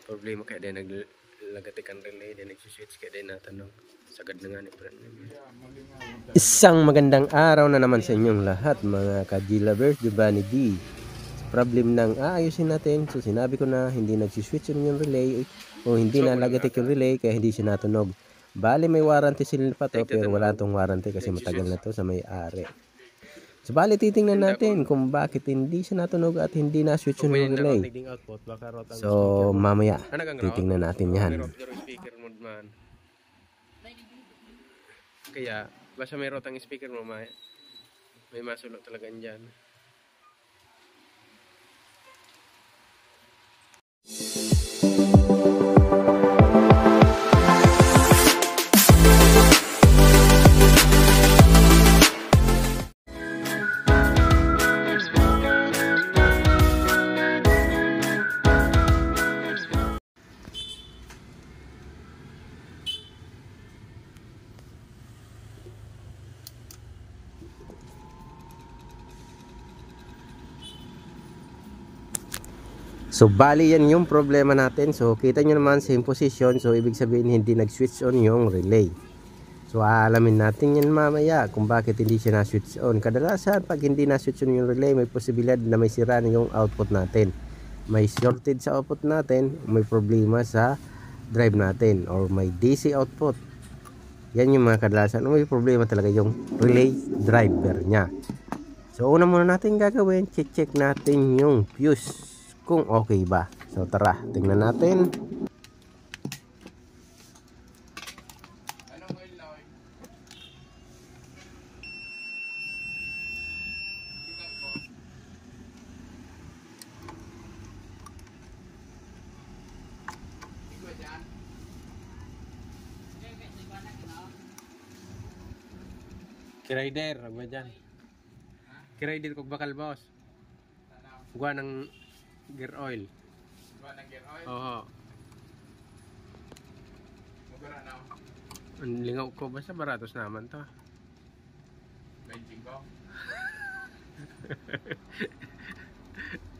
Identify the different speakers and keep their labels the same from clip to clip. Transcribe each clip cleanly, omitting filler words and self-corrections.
Speaker 1: problema kaya din naglagatikan relay din nagsi-switch kaya din natanong sagad na nga ni friend. Isang magandang araw na naman sa inyong lahat mga ka-G-lovers, Giovanni D. Problem ng aayusin natin. So sinabi ko na hindi nagsiswitch yung relay o hindi nalagatik yung relay kaya hindi siya natunog. Bali may warranty sila pa to pero wala tong warranty kasi matagal na to sa may-ari. So bali titingnan natin kung bakit hindi siya natunog at hindi na-switch yung relay. So mamaya titingnan natin yan. Kaya basta may rotang speaker mo may masulot talaga dyan. So bali yan yung problema natin. So kita nyo naman same position. So ibig sabihin hindi nag-switch on yung relay. So aalamin natin yan mamaya kung bakit hindi siya na-switch on. Kadalasan pag hindi na-switch on yung relay, may posibilidad na may sira na yung output natin. May shorted sa output natin, may problema sa drive natin, or may DC output. Yan yung mga kadalasan. May problema talaga yung relay driver nya. So una muna natin gagawin, check natin yung fuse kung okay ba. So tara, tingnan natin. Kirider, agwa dyan. Kirider kung bakal boss. Gwa ng gear oil.
Speaker 2: Gwa ng gear oil?
Speaker 1: Oo.
Speaker 2: Magura na.
Speaker 1: Ang lingaw ko, basta baratos naman to.
Speaker 2: Benching ko?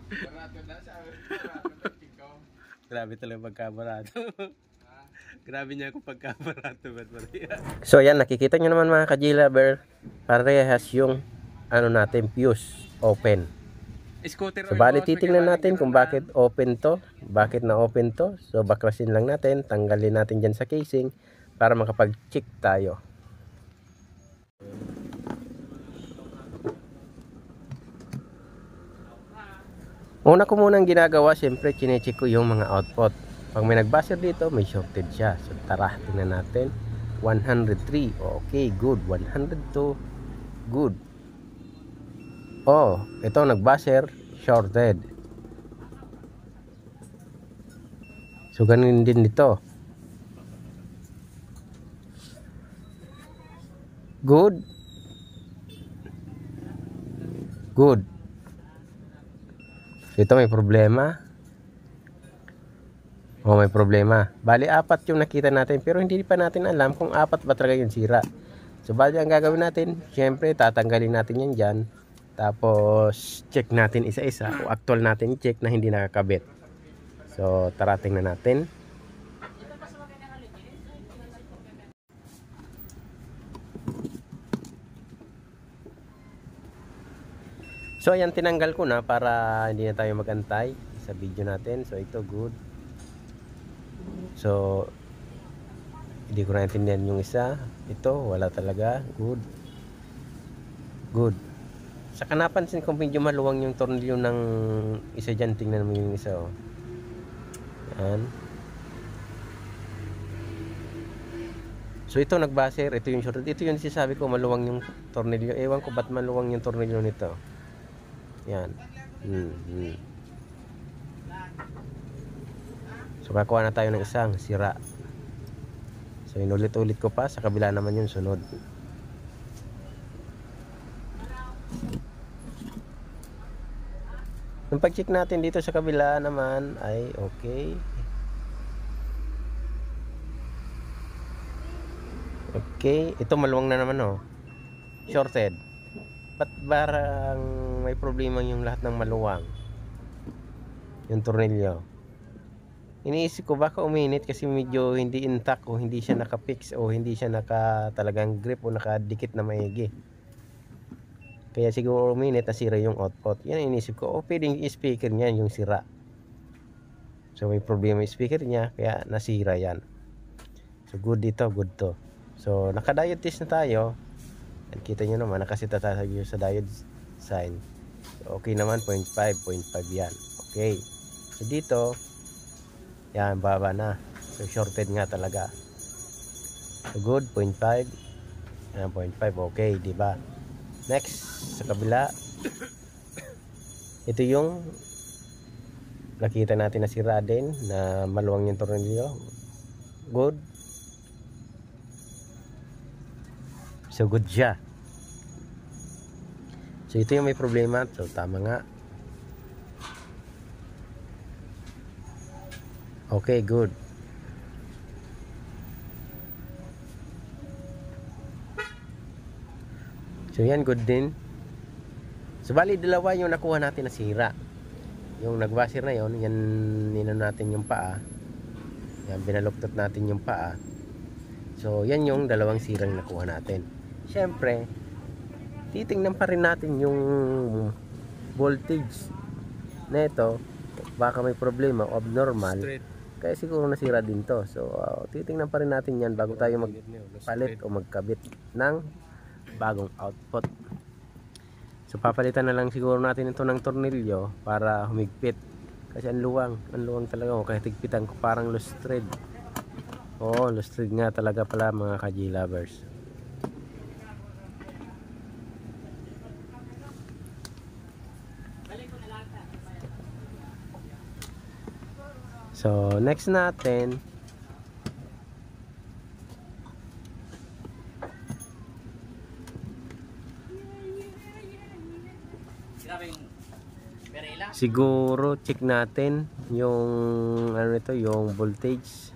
Speaker 2: Barato na siya. Barato benching ko.
Speaker 1: Grabe talaga pagkabarato. Grabe niya kung pagkabarato. So yan, nakikita nyo naman mga ka-G-lover, parehas yung ano natin, fuse open. So bali titingnan natin kung bakit open to, bakit na open to. So baklasin lang natin, tanggalin natin dyan sa casing para makapag-check tayo. Una ko munang ginagawa, siyempre chinecheck ko yung mga output. Pag may nag-buzzer dito, may shorted siya. So tara, tingnan natin. 103, okay, good. 102, good. Oh, ito nag-buzzer, shorted. So ganun din dito. Good. Good. So ito may problema. Oh, may problema. Bali, apat yung nakita natin. Pero hindi pa natin alam kung apat ba talaga yung sira. So bali, ang gagawin natin, syempre tatanggalin natin yan dyan. Tapos check natin isa-isa o actual natin check na hindi nakakabit. So tara tingnan natin. So ayan, tinanggal ko na para hindi na tayo magantay sa video natin. So ito good. So hindi ko naintindihan yung isa. Ito wala talaga. Good. Good. Saka napansin ko medyo maluwang yung tornilyo ng isa dyan. Tingnan mo yung isa, oh. Yan. So ito nag-buzzer, ito yung short. Ito yung sinasabi ko maluwang yung tornilyo. Ewan ko ba't maluwang yung tornilyo nito. Yan. So kakuha na tayo ng isang sira. So inulit-ulit ko pa. Sa kabila naman yung sunod. Nung pag-check natin dito sa kabila naman ay okay. Okay, ito maluwang na naman, oh. Shorted. Ba't barang may problema yung lahat ng maluwang? Yung tornilyo. iniisip ko baka uminit kasi medyo hindi intact o hindi siya naka-fix o hindi siya talagang grip o nakadikit na maigi. Kaya siguro uminit, nasira yung output. Yan ang iniisip ko. O pwedeng yung speaker niya yung sira. So may problema yung speaker niya kaya nasira yan. So good dito, good to. So naka-diode test na tayo. And kita nyo naman nakasita tayo sa diode sign. So, okay naman 0.5 yan. Okay. So dito yan, baba na. So shorted nga talaga. So good 0.5. Yan 0.5 okay, di ba? Next sa kabila. Ito yung nakita natin na sira din na maluwang yung tornilyo. Good. So good siya. So ito yung may problema. So tama nga. Okay, good. So yan, good din. So bali dalawa yung nakuha natin na sira. Yung nagbasir na yon, yan ninan natin yung paa. Yan, binaluktot natin yung paa. So yan yung dalawang sirang nakuha natin. Siyempre, titingnan pa rin natin yung voltage nito. Baka may problema, abnormal. Kaya siguro nasira din to. So titingnan pa rin natin yan bago tayo magpalit o magkabit ng bagong output. So papalitan na lang siguro natin ito ng tornilyo para humigpit. Kasi ang luwang talaga. Kahit higpitan ko parang loose thread. Oo, loose thread nga talaga pala mga ka-G lovers. So next natin, siguro check natin yung ano ito, yung voltage.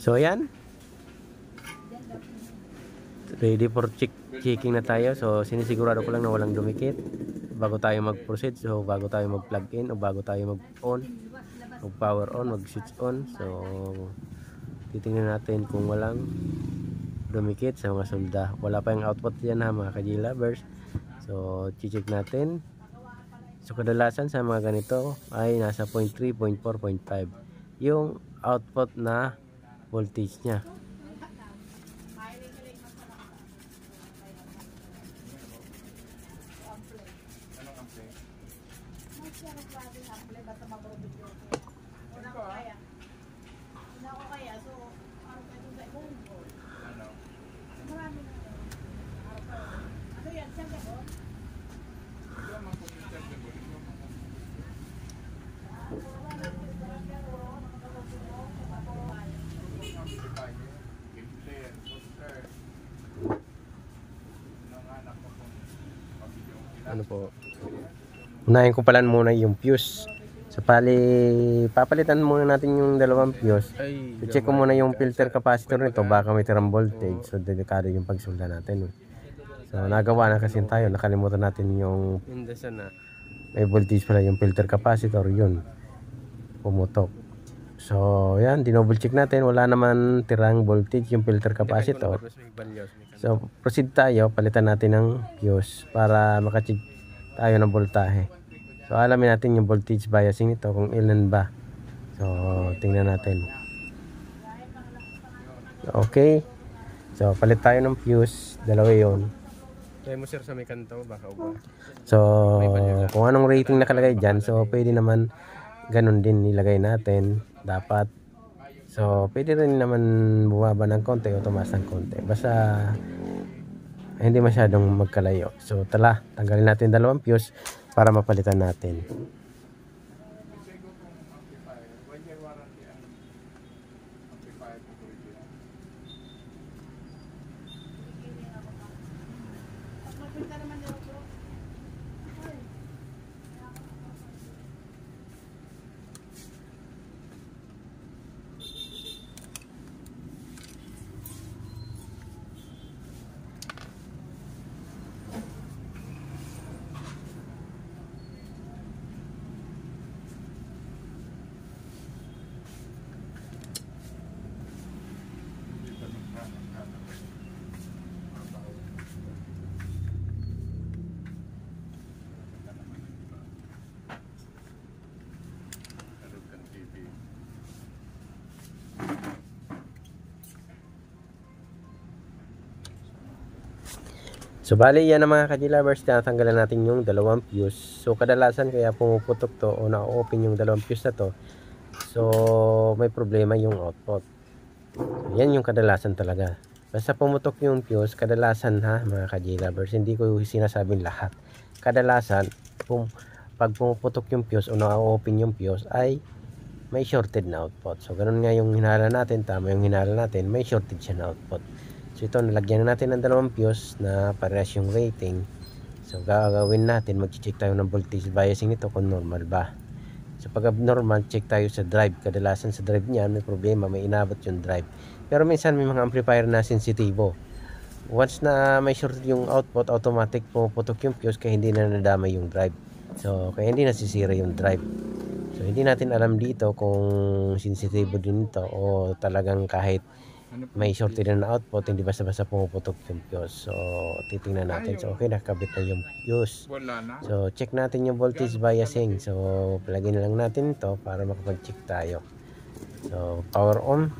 Speaker 1: So ayan, ready for checking na tayo. So sinisigurado ko lang na walang dumikit bago tayo mag-proceed. So bago tayo mag-plug in o bago tayo mag-on, mag-power on, mag-switch on. So titingnan natin kung walang dumikit sa mga solda. Wala pa yung output yan ha mga ka-G lovers. So check natin. So kadalasan sa mga ganito ay nasa 0.3, 0.4, 0.5 yung output na voltage niya. Ano po? Unahin ko pala muna yung fuse. So papalitan muna natin yung dalawang fuse. So check ko muna yung filter capacitor nito, baka may tirang voltage. So delikado yung pagsulda natin. So nagawa na kasi tayo, nakalimutan natin yung may voltage pala yung filter capacitor, yun pumutok. So yan, dinouble check natin, wala naman tirang voltage yung filter capacitor. So proceed tayo, palitan natin ng fuse para makacheck tayo ng voltahe. So alamin natin yung voltage biasing nito kung ilan ba. So tingnan natin. Okay. So palit tayo ng fuse, dalawa yon.
Speaker 3: Kaya mo sir sa may kanto, baka uba.
Speaker 1: So kung anong rating nakalagay dyan, so pwede naman ganun din nilagay natin dapat. So pwede rin naman bumaba ng konti o tumaas ng konti, basta hindi masyadong magkalayo. So tala, tanggalin natin dalawang fuse para mapalitan natin. So bali yan ang mga ka-G-lovers, tinatanggalan natin yung dalawang fuse. So kadalasan kaya pumuputok to o na-open yung dalawang fuse na to, so may problema yung output. So, yan yung kadalasan talaga. Basta pumutok yung fuse, kadalasan ha mga ka-G-lovers, hindi ko sinasabing lahat. Kadalasan pag pumuputok yung fuse o na-open yung fuse ay may shorted na output. So ganun nga yung hinala natin, tama yung hinala natin, may shorted siya na output. So ito, nalagyan na natin ng dalawang fuse na parehas yung rating. So gagawin natin, mag-check tayo ng voltage biasing nito kung normal ba. So pag abnormal, check tayo sa drive. Kadalasan sa drive niyan may problema, may inabot yung drive. Pero minsan may mga amplifier na sensitibo. Once na may short yung output, automatic puputok yung fuse kaya hindi na nadamay yung drive. So kaya hindi nasisira yung drive. So hindi natin alam dito kung sensitibo din ito o talagang kahit may shorted na output, hindi basta-basta pumuputok yung fuse. So titingnan natin. So okay, nakabit na yung fuse.
Speaker 2: Wala na.
Speaker 1: So check natin yung voltage biasing. So plugin na lang natin ito para makapag-check tayo. So power on.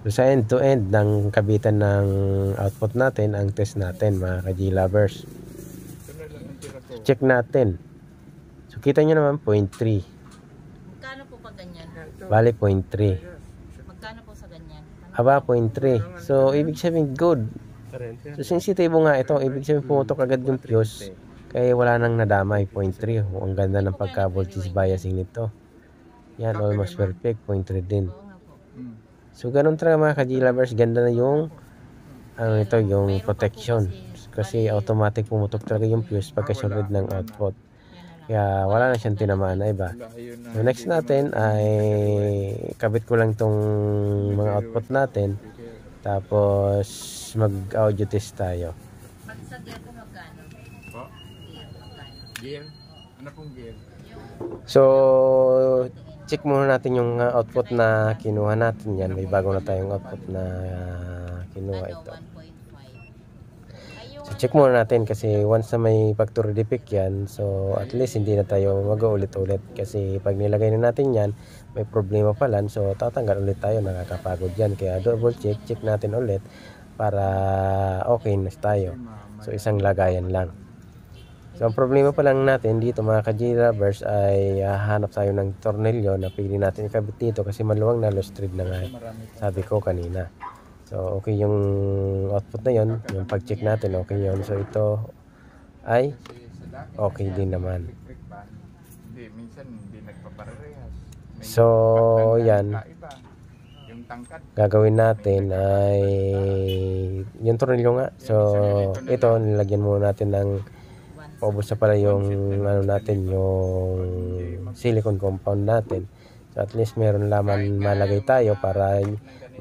Speaker 1: So sa end to end ng kabitan ng output natin, ang test natin mga ka-G-lovers. Check natin. So kita nyo naman 0.3.
Speaker 4: Magkano po pag ganyan?
Speaker 1: Bali 0.3.
Speaker 4: Magkano po sa ganyan?
Speaker 1: Aba 0.3. So ibig sabihin good. So sensitive nga ito, ibig sabihin pumutok agad yung fuse. Kaya wala nang nadamay 0.3. Ang ganda ng pagka voltage biasing nito. Yan, almost perfect 0.3 din.
Speaker 4: Oo nga po.
Speaker 1: So ganun talaga mga ka-G-lovers, ganda na yung ano ito, yung protection. Kasi automatic pumutok talaga yung fuse pagka shorted ng output. Kaya wala na siyang tinamaan na iba. So next natin ay kabit ko lang tong mga output natin. Tapos mag audio test tayo.
Speaker 4: Pag sa gear po magkano?
Speaker 2: Po?
Speaker 4: Gear magkano?
Speaker 2: Gear? Ano pong gear?
Speaker 1: So check muna natin yung output na kinuha natin. Yan, may bago na tayong output na kinuha
Speaker 4: Ano,
Speaker 1: ito.
Speaker 4: 1.5.
Speaker 1: So check muna natin kasi once na may factory defect yan, so at least hindi na tayo mag-uulit-ulit kasi pag nilagay na natin yan, may problema pala, so tatanggal ulit tayo, nakakapagod yan. Kaya double check natin ulit para okay na tayo. So isang lagayan lang. So ang problema pa lang natin dito mga ka-G-lovers ay hanap tayo ng tornilyo na pili natin ikabit dito kasi maluwang na lost thread na nga, sabi ko kanina. So okay yung output na yon, yung pag-check natin okay yon. So ito ay okay din naman.
Speaker 2: Hindi, minsan hindi nagpaparehas.
Speaker 1: So yan,
Speaker 2: Yung tangkad.
Speaker 1: gagawin natin ay yung tornilyo nga. So ito nilagyan muna natin ng paubos na pala yung ano natin, yung silicone compound natin. So at least meron laman malagay tayo para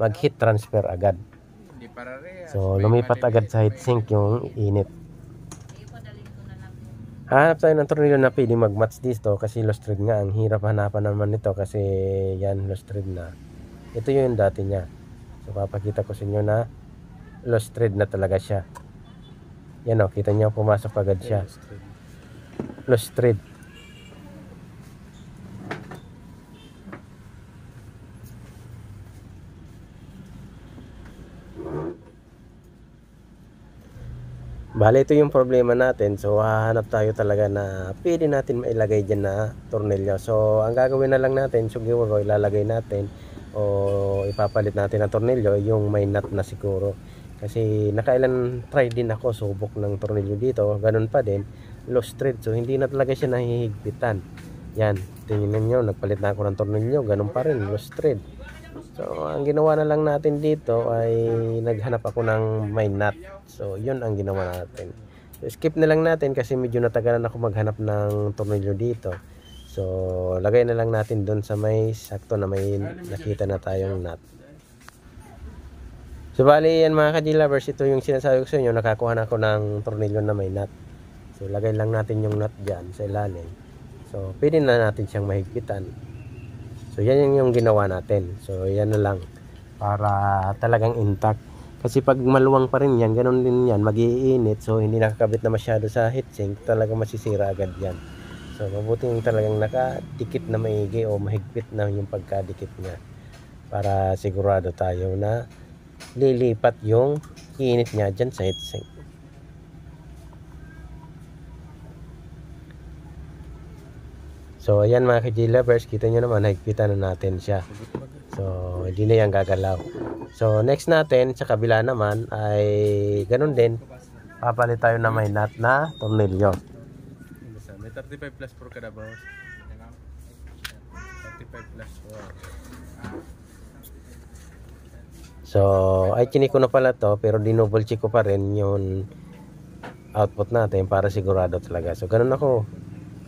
Speaker 1: mag heat transfer agad.
Speaker 2: Hindi parehas.
Speaker 1: So lumipat agad sa heatsink yung init.
Speaker 4: Ipadalhin ko na lang po.
Speaker 1: Hanap tayo ng tornilyo na pwedeng mag-match dito kasi lost thread nga. Ang hirap hanapan naman nito kasi yan lost thread na. Ito yung dati niya. So papakita ko sa inyo na lost thread na talaga siya. Yan o, kita niyo pumasok agad siya. Lost thread. Bale, ito yung problema natin. So, hahanap tayo talaga na pwede natin mailagay dyan na tornilyo. So, ang gagawin na lang natin, siguro ilalagay natin o ipapalit natin na tornilyo yung may nut na siguro. Kasi nakailan try din ako subok ng tornilyo dito. Ganun pa din, lost thread. So, hindi na talaga siya nahihigpitan. Yan, tingnan nyo, nagpalit na ako ng tornilyo. Ganun pa rin, lost thread. So, ang ginawa na lang natin dito ay naghanap ako ng may nut. So, yun ang ginawa natin. So, skip na lang natin kasi medyo natagalan ako maghanap ng tornilyo dito. So, lagay na lang natin doon sa may sakto na may nakita na tayong nut. So, bali yan mga ka-G-lovers, ito yung sinasabi ko sa inyo, nakakuha na ako ng tornilyo na may nut. So, lagay lang natin yung nut dyan sa ilalim. So, pwede na natin siyang mahigpitan. So yan yung ginawa natin. So yan na lang para talagang intact. Kasi pag maluwang pa rin yan, ganun din yan, mag-iinit. So hindi nakakabit na masyado sa heatsink, talagang masisira agad yan. So mabuti yung talagang nakadikit na maigi o mahigpit na yung pagkadikit niya. Para sigurado tayo na lilipat yung init niya dyan sa heatsink. So ayan mga ka-G lovers, kita nyo naman, higpitan na natin siya. So hindi na yan gagalaw. So next natin sa kabila naman ay ganun din, papalit tayo na may nut na tornilyo.
Speaker 3: May 35 plus per kada boss. 35 plus. Wow.
Speaker 1: So ay chinik ko na pala to, pero dinouble check ko pa rin yung output natin para sigurado talaga. So ganun ako.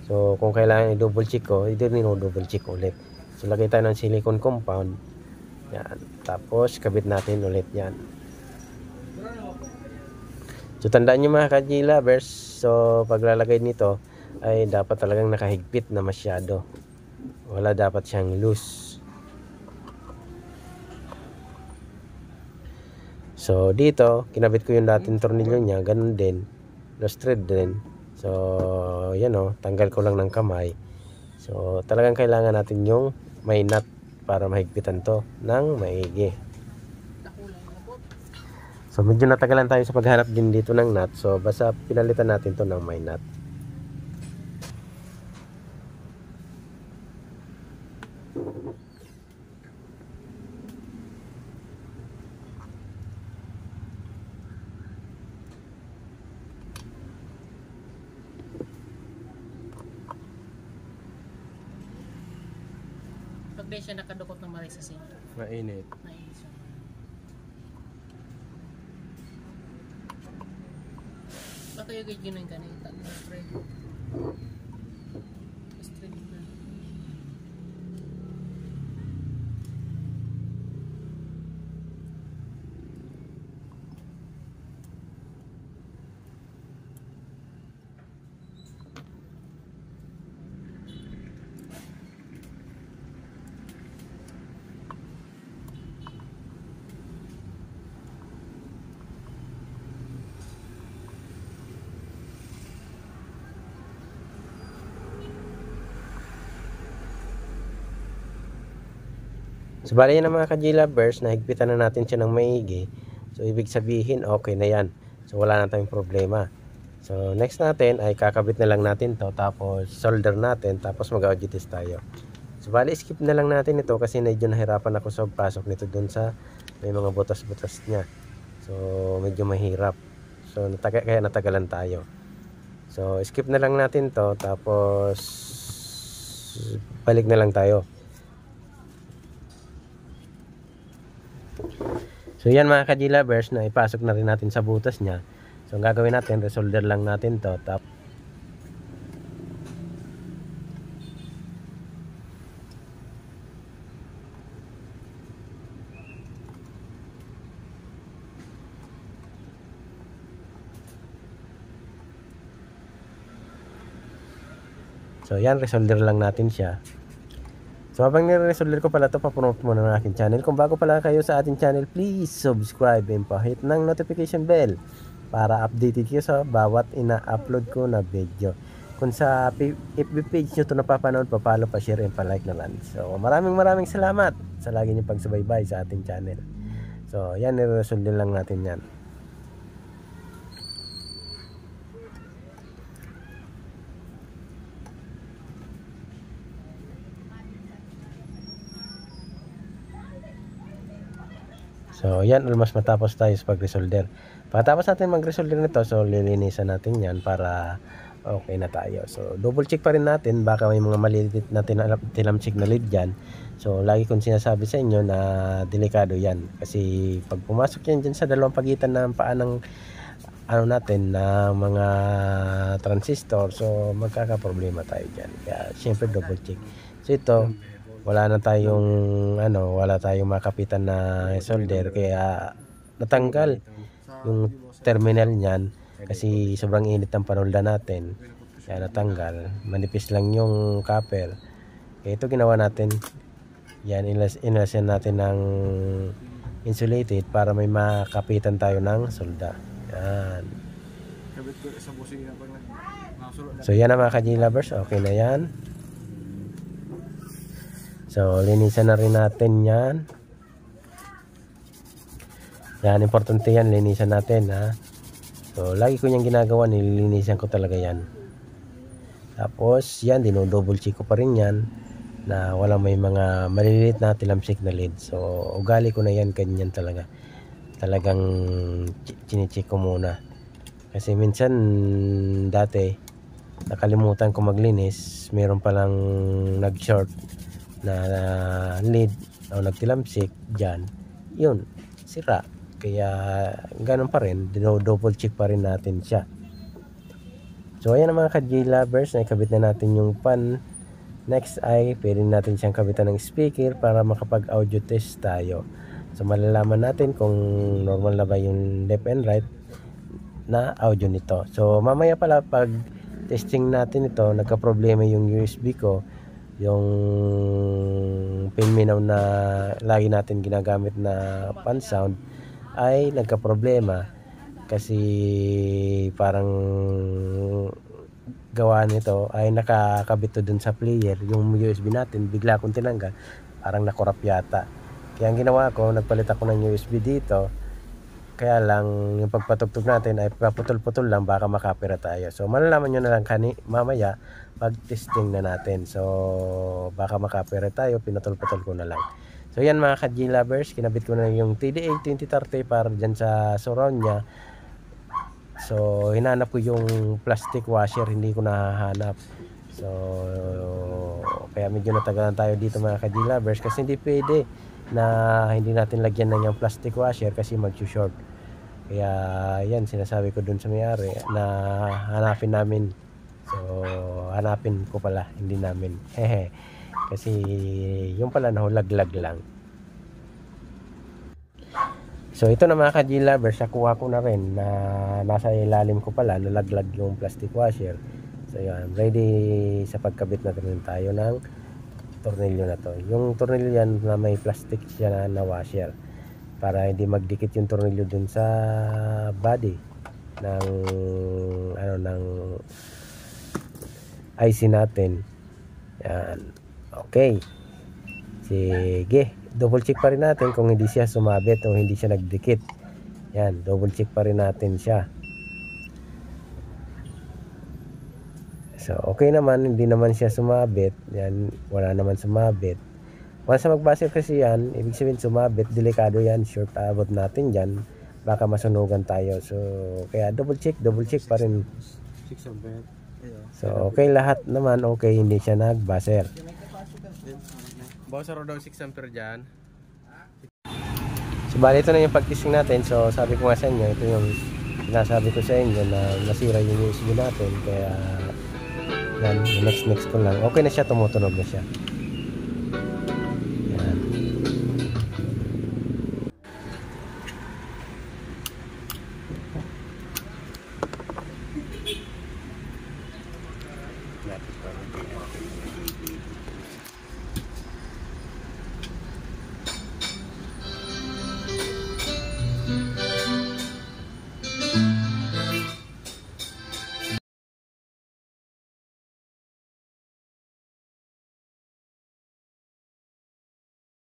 Speaker 1: So kung kailangan i-double check ko, double check ulit. So lagay tayo ng silicone compound. Yan. Tapos kabit natin ulit yan. So tandaan nyo mga ka-G lovers, so paglalagay nito ay dapat talagang nakahigpit na masyado. Wala dapat siyang loose. So dito, kinabit ko yung dating tornilyo niya, ganun din. Lost thread din. So yan o, tanggal ko lang ng kamay. So talagang kailangan natin yung may nut para mahigpitan to ng maigi. So medyo natagalan tayo sa paghanap din dito ng nut. So basta pinalitan natin to ng may nut.
Speaker 4: Pag di siya nakadukot ng marisasin,
Speaker 3: Mainit.
Speaker 4: nainis siya. Baka yung ganyan ng ganita. Straight. Straight na.
Speaker 1: So bali yan ang mga ka-G lovers, nahigpitan na natin siya ng maigi. So ibig sabihin okay na yan. So wala na tayong problema. So next natin ay kakabit na lang natin to, tapos solder natin, tapos mag-audio test tayo. So bali skip na lang natin ito kasi medyo nahirapan ako sa pasok nito dun sa may mga butas-butas niya. So medyo mahirap. So kaya natagalan tayo. So skip na lang natin to, tapos balik na lang tayo. So yan mga ka-G lovers, na ipasok na rin natin sa butas niya. So ang gagawin natin, resolder lang natin to. So yan, resolder lang natin siya. So habang nire-resolder ko pala ito, papromote muna ng aking channel. Kung bago pala kayo sa ating channel, please subscribe and pa-hit ng notification bell para updated kayo sa bawat ina-upload ko na video. Kung sa FB page nyo ito napapanood, pa-follow, pa-share, and pa-like na lang. So maraming salamat sa lagi nyo pagsubaybay sa ating channel. So yan, nire-resolder lang natin yan. So yan, almost matapos tayo sa pag-resolder. Pagkatapos natin mag-resolder nito, so lilinisan natin yan para okay na tayo. So double check pa rin natin, baka may mga maliliit na tilamsik na lead dyan. So lagi kong sinasabi sa inyo na delikado yan. Kasi pag pumasok yan dyan sa dalawang pagitan ng paa ng ano natin na mga transistor, so magkakaproblema tayo dyan. Kaya syempre double check. So ito, wala na tayong wala tayong makapitan na solder, kaya natanggal yung terminal niyan kasi sobrang init ng panulda natin, kaya natanggal. Manipis lang yung copper. Kaya ito ginawa natin, yan, inasin natin ng insulated para may makapitan tayo ng solda. Yan. So yan ang mga ka-G lovers, okay na yan. So linisan na rin natin yan. Yan, importante yan, linisan natin ha. So lagi ko niyang ginagawa, nililinisan ko talaga yan. Tapos yan, dinodouble check ko pa rin yan na wala may mga maliliit na tilamsik na lead. So ugali ko na yan, ganyan talaga. Talagang chine-check ko muna. Kasi minsan dati nakalimutan ko maglinis, meron palang nag-short na lead o nagtilamsik dyan, yun, sira. Kaya ganun pa rin, double check pa rin natin siya. So ayan mga ka-J lovers, nakabit na natin yung pan. Next ay pwede natin siyang kabitan ng speaker para makapag audio test tayo. So malalaman natin kung normal na ba yung left and right na audio nito. So mamaya pala pag testing natin ito, nagka-problema yung USB ko, yung pinminaw na lagi natin ginagamit na pan sound ay nagka-problema kasi parang gawa nito ay nakakabit to dun sa player, yung USB natin bigla kong tinanggal, parang nakurap yata. Kaya ang ginawa ko, nagpalit ako ng USB dito. Kaya lang yung pagpatugtog natin ay paputol-putol lang, baka makapira tayo. So malalaman nyo na lang mamaya pag testing na natin. So baka makapira tayo, pinutol-putol ko na lang. So yan mga ka-J lovers, kinabit ko na yung TDA 2030 para dyan sa surround nya. So hinanap ko yung plastic washer, hindi ko nahahanap. So kaya medyo natagalan tayo dito mga ka-J lovers, kasi hindi pwede na hindi natin lagyan na yung plastic washer kasi mag-short. Kaya yan, sinasabi ko dun sa may-ari na hanapin namin. So hanapin ko pala, hindi namin. Hehe. Kasi yung pala nahulaglag lang. So ito na mga ka-J lovers, nakuha ko na rin na nasa ilalim ko pala, nalaglag yung plastic washer. So yan, ready sa pagkabit na rin tayo ng tornilyo na to. Yung tornilyo yan na may plastic siya na washer para hindi magdikit yung tornilyo dun sa body ng ng IC natin. Yan. Okay. Sige. Double check pa rin natin kung hindi siya sumabit o hindi siya nagdikit. Yan. Double check pa rin natin siya. So okay naman, hindi naman siya sumabit. Yan, wala naman sumabit. Once na magbasir kasi yan, ibig sabihin sumabit, delikado yan, short abot natin dyan, baka masunugan tayo. So kaya double check pa rin. So okay, lahat naman okay, hindi siya nagbasir.
Speaker 3: Bawas araw daw 6 ampere dyan.
Speaker 1: So bali ito na yung pag-testing natin. So sabi ko nga sa inyo, ito yung sinasabi ko sa inyo na nasira yung USB natin. Kaya yan, next ko lang. Okay na siya, tumutunog na siya.